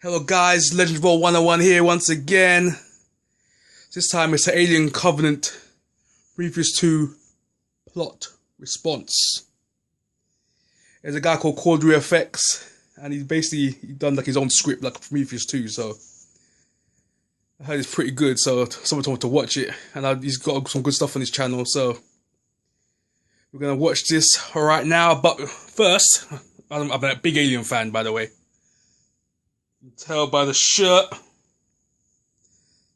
Hello guys, Legend of War 101 here once again. This time it's the Alien Covenant Prometheus 2 plot response. There's a guy called CorderyFX and he's basically done like his own script like Prometheus 2, so I heard it's pretty good, so someone told me to watch it, and he's got some good stuff on his channel, so we're gonna watch this right now. But first, I'm a big Alien fan, by the way. You can tell by the shirt.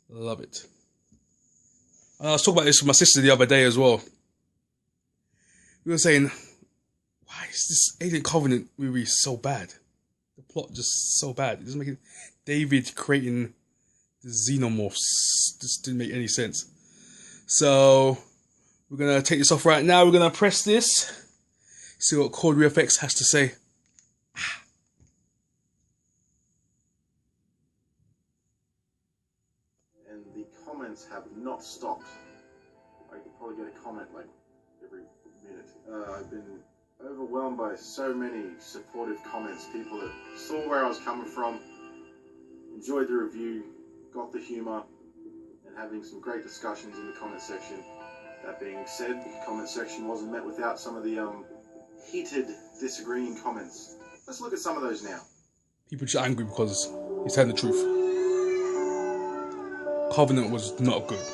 Love it. And I was talking about this with my sister the other day as well. We were saying, why is this Alien Covenant movie so bad? The plot just so bad. It doesn't make it. David creating the xenomorphs just didn't make any sense. So we're gonna take this off right now. We're gonna press this. See what CorderyFX has to say. And the comments have not stopped. I could probably get a comment like every minute. I've been overwhelmed by so many supportive comments. People that saw where I was coming from, enjoyed the review, got the humour, and having some great discussions in the comment section. That being said, the comment section wasn't met without some of the heated disagreeing comments. Let's look at some of those now. People just angry because he's telling the truth. Covenant was not good.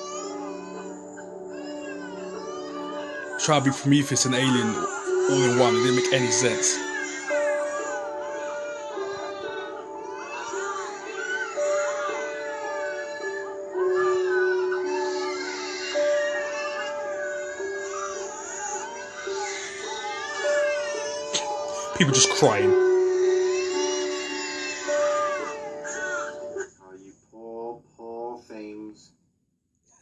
Try to be Prometheus and Alien all in one. It didn't make any sense. People just crying. Oh, you poor things.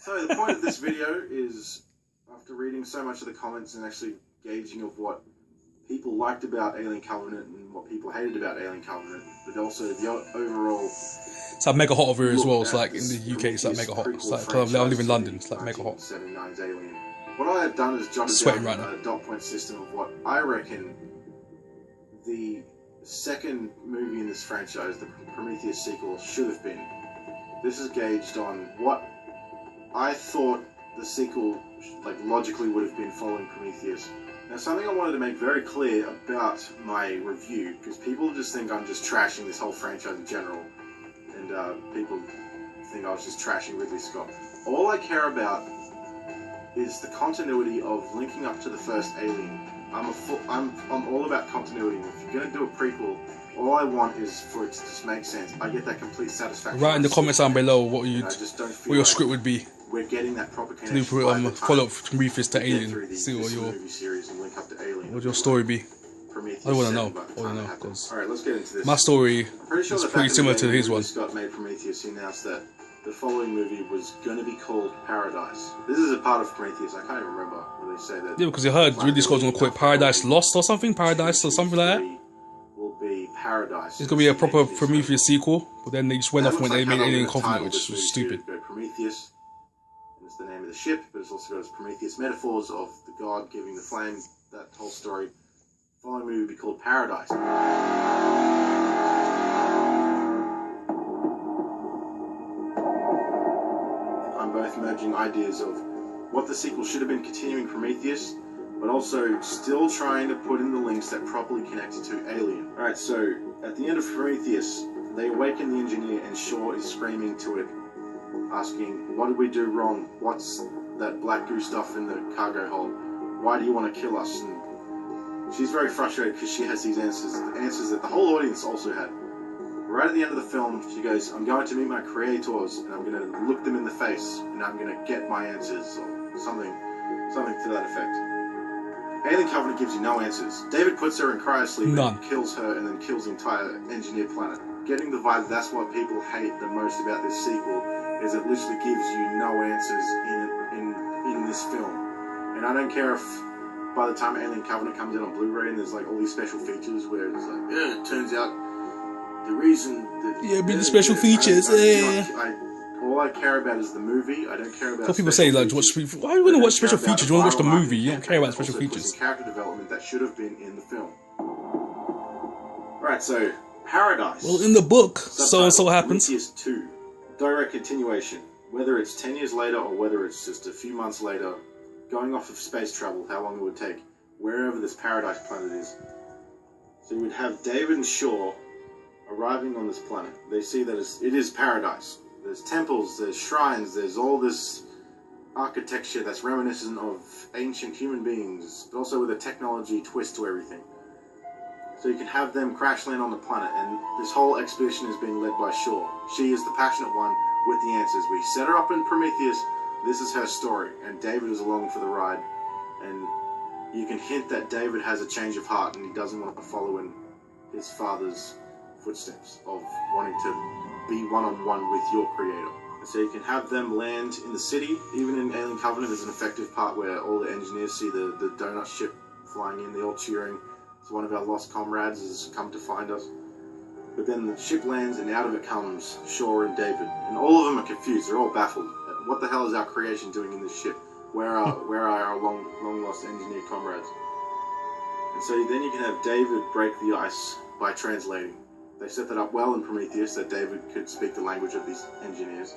So the point of this video is, after reading so much of the comments and actually gauging of what people liked about Alien Covenant and what people hated about Alien Covenant, but also the overall... It's like mega hot over here as well. It's like in the UK, it's like mega hot. It's like, I live in London, it's like mega hot. 1979's Alien. What I have done is jotted down right a dot point system of what I reckon the second movie in this franchise, the Prometheus sequel, should have been. This is gauged on what I thought the sequel logically would have been following Prometheus. Now, something I wanted to make very clear about my review, because people just think I'm just trashing this whole franchise in general, and people think I was just trashing Ridley Scott. All I care about is the continuity of linking up to the first Alien. I'm all about continuity. If you're going to do a prequel, all I want is for it to just make sense. I get that complete satisfaction. Write in the comments down below what your script would be. We're getting that proper connection. Follow up from Prometheus to Alien. See what your story be. I want to know. Because all right, let's get into this. My story is pretty similar to his one. Scott made Prometheus. He announced that the following movie was going to be called Paradise. This is a part of Prometheus. I can't even remember where they say that. Yeah, because you heard Ridley Scott's going to call it Paradise Lost or something. Paradise or something like that. Will be Paradise. It's going to be a proper Prometheus sequel, but then they just went off when they made Alien Covenant, which was stupid. Prometheus. It's the name of the ship, but it's also got its Prometheus metaphors of the god giving the flame, that whole story. The following movie would be called Paradise. I'm both merging ideas of what the sequel should have been continuing Prometheus, but also still trying to put in the links that properly connect it to Alien. Alright, so at the end of Prometheus, they awaken the engineer and Shaw is screaming to it, asking, what did we do wrong? What's that black goo stuff in the cargo hold? Why do you want to kill us? And she's very frustrated because she has these answers that the whole audience also had. Right at the end of the film, she goes, I'm going to meet my creators and I'm going to look them in the face and I'm going to get my answers, or something to that effect. Alien Covenant gives you no answers. David puts her in cryosleep and kills her and then kills the entire engineer planet. Getting the vibe that's what people hate the most about this sequel, is it literally gives you no answers in this film. And I don't care if by the time Alien Covenant comes out on Blu-ray and there's all these special features where it's like, yeah, it turns out the reason that... Yeah, but the special features, all I care about is the movie. I don't care about... Some people say, why do you want to watch special features? You want to watch the movie, you don't care about special features. Character development that should have been in the film. Alright, so Paradise. Well, in the book, so and so happens. Prometheus 2. Direct continuation. Whether it's 10 years later or whether it's just a few months later, going off of space travel, how long it would take, wherever this Paradise planet is. So you would have David and Shaw arriving on this planet. They see that it is paradise. There's temples, there's shrines, there's all this architecture that's reminiscent of ancient human beings, but also with a technology twist to everything. So you can have them crash land on the planet, and this whole expedition is being led by Shaw. She is the passionate one with the answers. We set her up in Prometheus, this is her story, and David is along for the ride. And you can hint that David has a change of heart and he doesn't want to follow in his father's footsteps of wanting to be one-on-one with your creator. And so you can have them land in the city. Even in Alien Covenant, there's an effective part where all the engineers see the donut ship flying in, they're all cheering. It's one of our lost comrades has come to find us. But then the ship lands and out of it comes Shaw and David. And all of them are confused, they're all baffled. What the hell is our creation doing in this ship? Where are our long lost engineer comrades? And so then you can have David break the ice by translating. They set that up well in Prometheus, that David could speak the language of these engineers.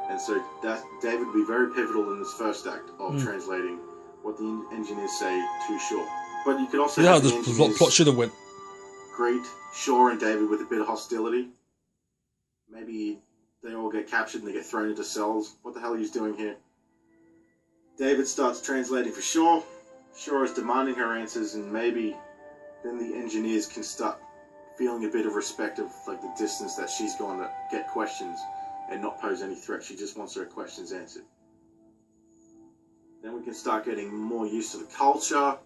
And so that David would be very pivotal in this first act of translating what the engineers say to Shaw. But you could also have the engineers plot should have went. greet Shaw and David with a bit of hostility. Maybe they all get captured and they get thrown into cells. What the hell are you doing here? David starts translating for Shaw. Shaw is demanding her answers, and maybe then the engineers can start feeling a bit of respect of like the distance that she's gone to get questions and not pose any threat. She just wants her questions answered. Then we can start getting more used to the culture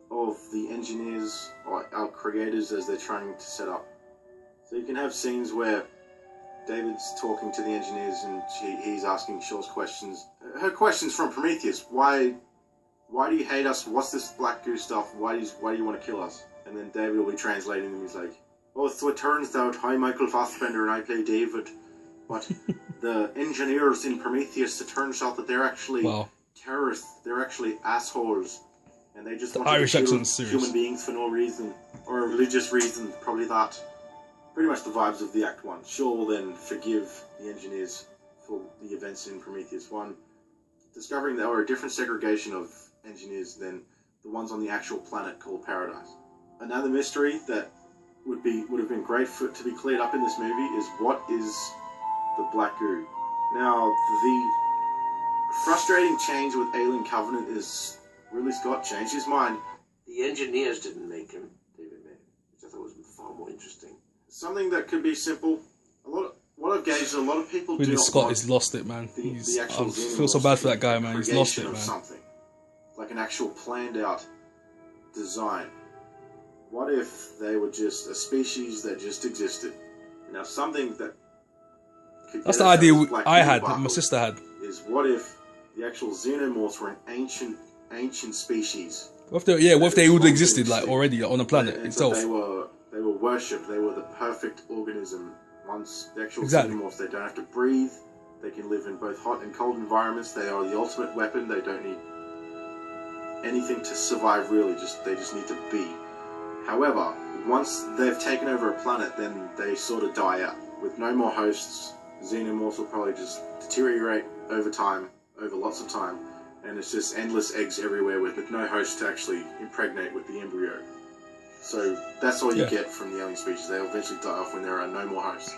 of the engineers, or our creators, as they're trying to set up. So you can have scenes where David's talking to the engineers and he's asking Shaw's questions. Her questions from Prometheus. Why do you hate us? What's this black goo stuff? Why do you want to kill us? And then David will be translating and he's like, oh, so it turns out, hi, Michael Fassbender, and I play David. But the engineers in Prometheus, it turns out that they're actually terrorists. They're actually assholes. And they just want to kill human beings for no reason. Or a religious reason, probably that. Pretty much the vibes of the Act 1. Shaw will then forgive the engineers for the events in Prometheus 1, discovering there were a different segregation of engineers than the ones on the actual planet called Paradise. Another mystery that would have been great to be cleared up in this movie is what is the black goo. Now, the frustrating change with Alien Covenant is Ridley Scott changed his mind. The engineers didn't make him, David made him, which I thought was far more interesting. Something that could be simple. What I've gauged, a lot of people do not Scott want has lost it, man. I feel so bad for that guy, man. He's lost it, man. Something like an actual planned out design. What if they were just a species that just existed? Now, something that could that's the idea I had, that my sister had. Is what if the actual xenomorphs were an ancient species? What if they would have existed like already on the planet itself? They were worshipped. They were the perfect organism. Once the actual xenomorphs, they don't have to breathe. They can live in both hot and cold environments. They are the ultimate weapon. They don't need anything to survive, really. They just need to be. However, once they've taken over a planet, then they sort of die out. With no more hosts, xenomorphs will probably just deteriorate over time, over lots of time, and it's just endless eggs everywhere with no host to actually impregnate with the embryo. So that's all you get from the alien species. They'll eventually die off when there are no more hosts.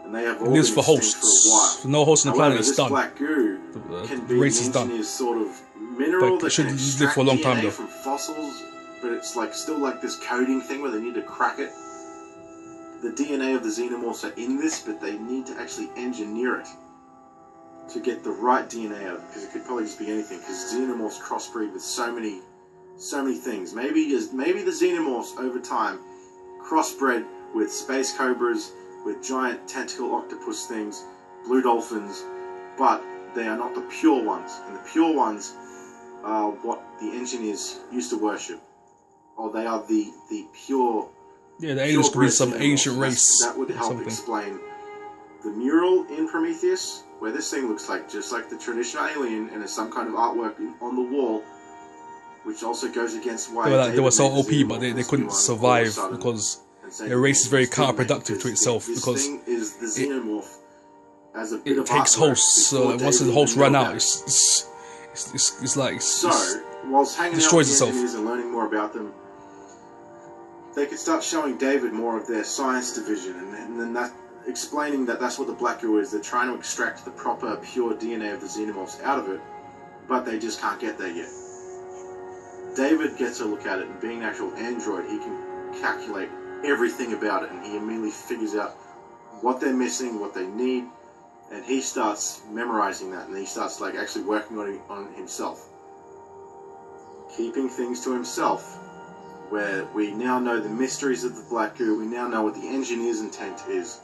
And they have all been extinct for a while. For no host on the planet, it's done. Black goo can be race is an done. engineer's sort of mineral that should can live extract for a long time, DNA though. from fossils, but it's like still like this coding thing where they need to crack it. The DNA of the xenomorphs are in this, but they need to actually engineer it to get the right DNA out, because it could probably just be anything, because xenomorphs crossbreed with so many things. Maybe the xenomorphs over time crossbred with space cobras, with giant tentacle octopus things, blue dolphins, but they are not the pure ones. And the pure ones are what the engineers used to worship. Or they are the pure... Yeah, the aliens could be some ancient race. That would help explain the mural in Prometheus, where this thing looks like just like the traditional alien, and there's some kind of artwork on the wall, which also goes against why they were so OP, but they couldn't survive because and saying The race is very it's still mate, counterproductive to itself this because thing is the xenomorph as a bit it of takes artwork hosts. So before like, once the David hosts even run knew out, about it. it's like So, whilst hanging out destroys with the itself. engineers and learning more about them, they could start showing David more of their science division, and then that explaining that that's what the black goo is. They're trying to extract the proper, pure DNA of the xenomorphs out of it, but they just can't get there yet. David gets a look at it, and being an actual android, he can calculate everything about it, and he immediately figures out what they're missing, what they need, and he starts memorizing that, and he starts like actually working on himself, keeping things to himself. Where we now know the mysteries of the black goo, we now know what the engineer's intent is.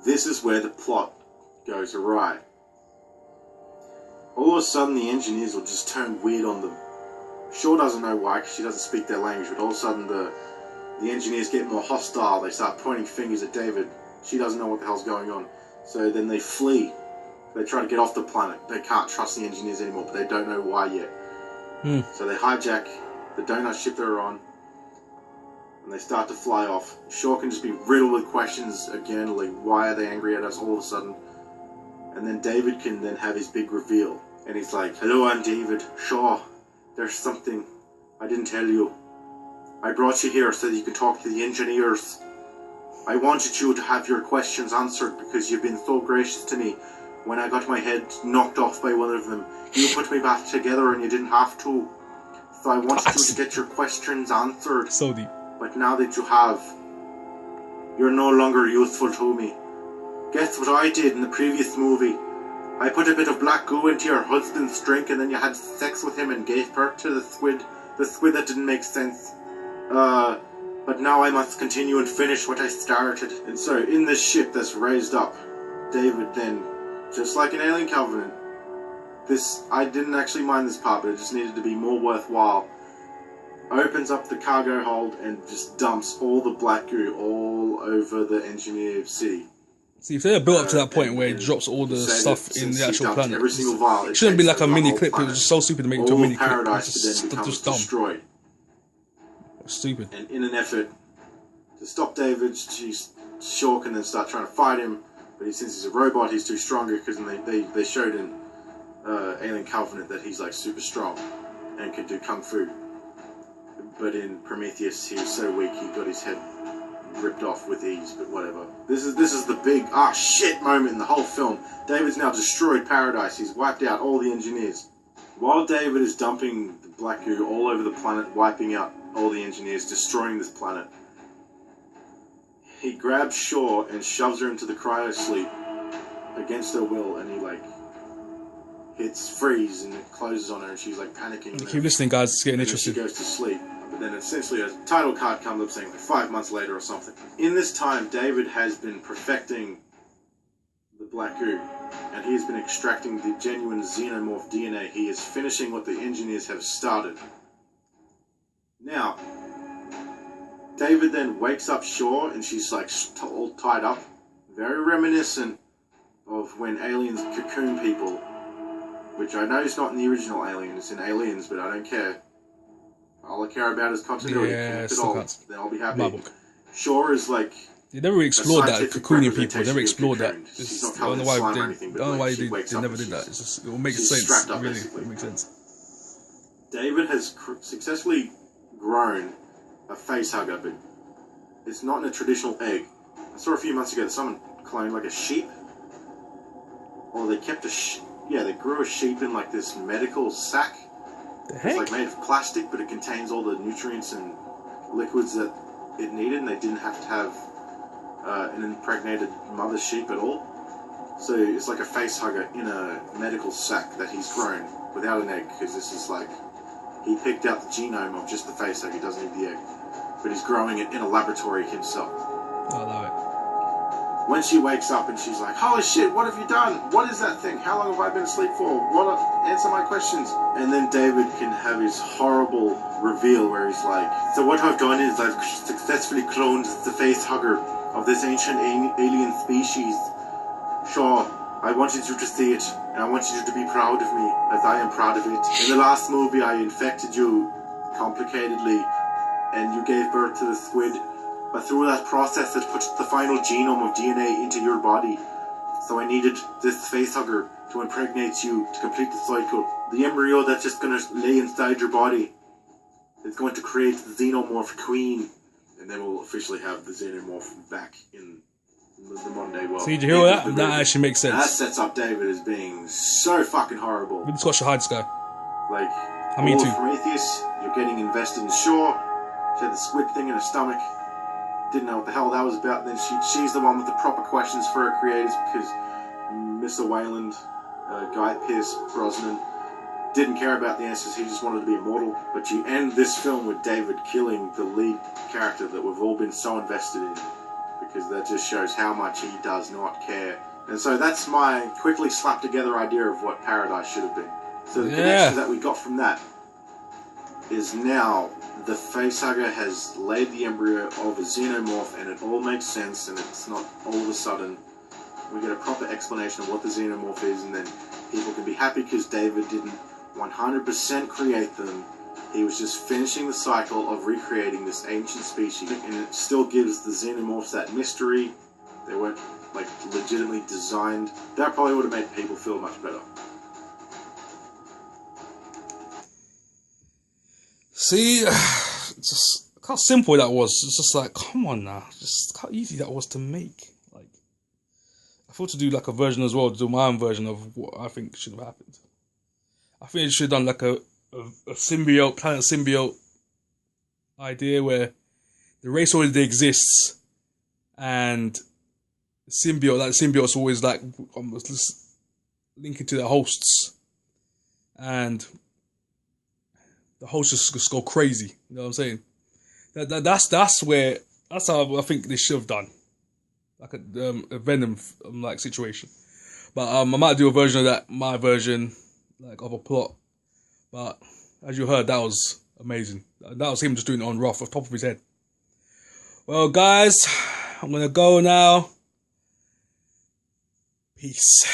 This is where the plot goes awry. All of a sudden, the engineers will just turn weird on them. Shaw doesn't know why, because she doesn't speak their language, but all of a sudden the engineers get more hostile. They start pointing fingers at David. She doesn't know what the hell's going on. So then they flee. They try to get off the planet. They can't trust the engineers anymore, but they don't know why yet. So they hijack the donut ship they're on, and they start to fly off. Shaw can just be riddled with questions again, like why are they angry at us all of a sudden? And then David can then have his big reveal, and he's like, "Hello, I'm David. Shaw, there's something I didn't tell you. I brought you here so that you can talk to the engineers. I wanted you to have your questions answered because you've been so gracious to me. When I got my head knocked off by one of them, you put me back together and you didn't have to. So I wanted you to get your questions answered. So deep. But now that you have, you're no longer useful to me. Guess what I did in the previous movie? I put a bit of black goo into your husband's drink and then you had sex with him and gave birth to the squid that didn't make sense. But now I must continue and finish what I started." And so, in this ship that's raised up, David then, just like an Alien Covenant, I didn't actually mind this part, but it just needed to be more worthwhile, opens up the cargo hold and just dumps all the black goo all over the engineer city. See, if they're built up to that point where it drops all the stuff in the actual planet, every single vial, it shouldn't be like a mini whole clip. It planet. was just so stupid to make it into a All mini clip. paradise It's then becomes just dumb. destroyed. Stupid. And in an effort to stop David, Shaw can then start trying to fight him, but since he's a robot, he's too stronger, because they showed in Alien Covenant that he's like super strong and can do kung fu. But in Prometheus, he was so weak he got his head ripped off with ease. But whatever. This is the big shit moment in the whole film. David's now destroyed paradise. He's wiped out all the engineers. While David is dumping the black goo all over the planet, wiping out all the engineers, destroying this planet, he grabs Shaw and shoves her into the cryo sleep against her will, and he like hits freeze and it closes on her, and she's like panicking. Keep listening, guys. It's getting and interesting. She goes to sleep, but then essentially a title card comes up saying like 5 months later or something. In this time, David has been perfecting the black goo, and he has been extracting the genuine xenomorph DNA. He is finishing what the engineers have started. Now, David then wakes up Shaw, and she's like all tied up, very reminiscent of when aliens cocoon people, which I know is not in the original Alien, it's in Aliens, but I don't care. All I care about is continuity. Yeah, Connect it all, then I'll be happy. Shaw is like... They never really explored that, cocooning people. They representation never of explored that. cocoon. She's It's, not I covered don't know in why slime they, or anything, but I don't know like, why she wakes they up never and did that. she's- It's just, it will make she's sense, strapped up, really. basically. It makes sense. David has successfully grown a face hugger, but it's not in a traditional egg. I saw a few months ago that someone cloned like a sheep, or they kept they grew a sheep in like this medical sack. The It's heck? like made of plastic, but it contains all the nutrients and liquids that it needed, and they didn't have to have an impregnated mother sheep at all. So it's like a face hugger in a medical sack that he's grown without an egg, because this is like, he picked out the genome of just the face hugger, he doesn't need the egg. But he's growing it in a laboratory himself. I love it. When she wakes up and she's like, "Holy shit, what have you done? What is that thing? How long have I been asleep for? Answer my questions." And then David can have his horrible reveal where he's like, "So what I've done is I've successfully cloned the face hugger of this ancient alien species. Sure, I wanted you to see it, and I wanted you to be proud of me, as I am proud of it. In the last movie, I infected you complicatedly, and you gave birth to the squid. but through that process it puts the final genome of DNA into your body. So I needed this facehugger to impregnate you to complete the cycle. The embryo that's just going to lay inside your body is going to create the xenomorph queen, and then we'll officially have the xenomorph back in the Monday world. See, did you hear that? That actually makes sense. That sets up David as being so fucking horrible. We just watched the hide this guy. Like, Me too. Prometheus, you're getting invested in Shaw. She had the squid thing in her stomach. Didn't know what the hell that was about. Then she's the one with the proper questions for her creators, because Mr. Wayland, Guy Pearce Brosnan, didn't care about the answers. He just wanted to be immortal. But you end this film with David killing the lead character that we've all been so invested in, because that just shows how much he does not care. And so that's my quickly slapped together idea of what Paradise should have been. So the connection that we got from that is now the facehugger has laid the embryo of a xenomorph, and it all makes sense, and it's not all of a sudden. We get a proper explanation of what the xenomorph is, and then people can be happy because David didn't 100% create them. He was just finishing the cycle of recreating this ancient species, and it still gives the xenomorphs that mystery. They weren't like legitimately designed. That probably would have made people feel much better. See, just how simple that was. It's just like, come on now, just how easy that was to make. Like, I thought to do like a version as well, to do my own version of what I think should have happened. I think it should have done like a symbiote, planet symbiote idea where the race already exists, and the symbiote's always like almost linking to the hosts, and the hosts just go crazy. You know what I'm saying? That's how I think they should have done, like a Venom like situation. But I might do a version of that, my version, like of a plot. But as you heard, that was amazing. That was him just doing it on rough, off top of his head. Well, guys, I'm gonna go now. Peace.